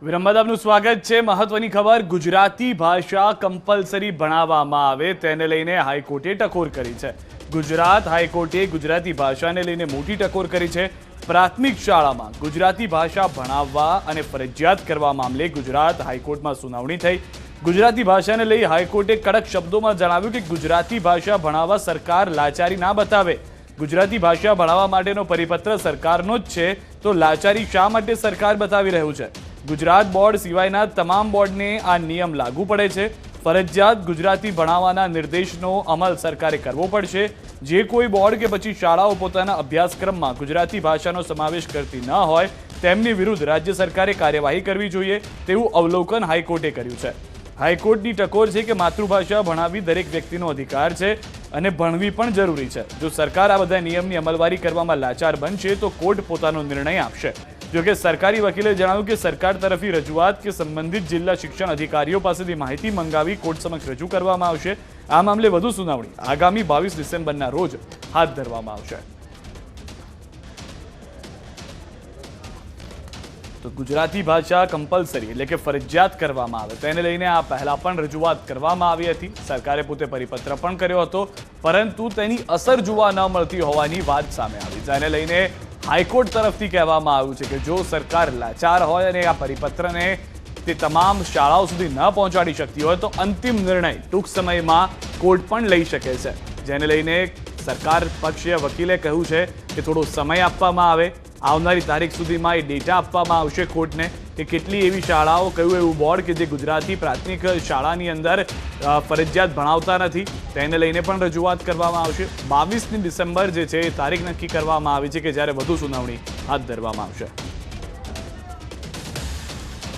વિરમબાદ આપનું સ્વાગત છે। મહત્વની ખબર, ગુજરાતી ભાષા કમ્પલસરી ભણાવવામાં આવે તેને લઈને હાઈકોર્ટે ટકોર કરી છે। ગુજરાત હાઈકોર્ટે ગુજરાતી ભાષાને લઈને મોટી ટકોર કરી છે। પ્રાથમિક શાળામાં ગુજરાતી ભાષા ભણાવવા અને ફરજિયાત કરવા મામલે ગુજરાત હાઈકોર્ટમાં સુનાવણી થઈ। ગુજરાતી ભાષાને લઈ હાઈકોર્ટે કડક શબ્દોમાં જણાવ્યું કે ગુજરાતી ભાષા ભણાવવા સરકાર લાચારી ના બતાવે। ગુજરાતી ભાષા ભણાવવા માટેનો પરિપત્ર સરકારનો જ છે, તો લાચારી શા માટે સરકાર બતાવી રહ્યું છે? ગુજરાત બોર્ડ સિવાયના તમામ બોર્ડને આ નિયમ લાગુ પડે છે। ફરજિયાત ગુજરાતી ભણાવવાના નિર્દેશનો અમલ સરકારે કરવો પડશે। જે કોઈ બોર્ડ કે પછી શાળાઓ પોતાના અભ્યાસક્રમમાં ગુજરાતી ભાષાનો સમાવેશ કરતી ન હોય તેમની વિરુદ્ધ રાજ્ય સરકારે કાર્યવાહી કરવી જોઈએ તેવું અવલોકન હાઈકોર્ટે કર્યું છે। હાઈકોર્ટની ટકોર છે કે માતૃભાષા ભણાવવી દરેક વ્યક્તિનો અધિકાર છે અને ભણવી પણ જરૂરી છે। જો સરકાર આ બધા નિયમની અમલવારી કરવામાં લાચાર બનશે તો કોર્ટ પોતાનો નિર્ણય આપશે। જોકે સરકારી વકીલે જણાવ્યું કે સરકાર તરફથી રજૂઆત કે સંબંધિત જિલ્લા શિક્ષણ અધિકારીઓ પાસેથી માહિતી મંગાવી કોર્ટ સમક્ષ રજૂ કરવામાં આવશે। આ મામલે વધુ સુનાવણી આગામી 22 ડિસેમ્બરના રોજ હાથ ધરવામાં આવશે। તો ગુજરાતી ભાષા કમ્પલસરી એટલે કે ફરજિયાત કરવામાં આવે તેને લઈને આ પહેલા પણ રજૂઆત કરવામાં આવી હતી। સરકારે પોતે પરિપત્ર પણ કર્યો હતો, પરંતુ તેની અસર જોવા ન મળતી હોવાની વાત સામે આવી, જેને લઈને હાઈકોર્ટ તરફથી કહેવામાં આવ્યું છે કે જો સરકાર લાચાર હોય અને આ પરિપત્રને તે તમામ શાળાઓ સુધી ન પહોંચાડી શકતી હોય તો અંતિમ નિર્ણય ટૂંક સમયમાં કોર્ટ પણ લઈ શકે છે। જેને લઈને સરકાર પક્ષીય વકીલે કહ્યું છે કે થોડો સમય આપવામાં આવે। આવનારી તારીખ સુધીમાં એ ડેટા આપવામાં આવશે કોર્ટને કે કેટલી એવી શાળાઓ, કયું એવું બોર્ડ કે જે ગુજરાતી પ્રાથમિક શાળાની અંદર ફરજિયાત ભણાવતા નથી તેને લઈને પણ રજૂઆત કરવામાં આવશે। 22 ડિસેમ્બર જે છે એ તારીખ નક્કી કરવામાં આવી છે કે જ્યારે વધુ સુનાવણી હાથ ધરવામાં આવશે।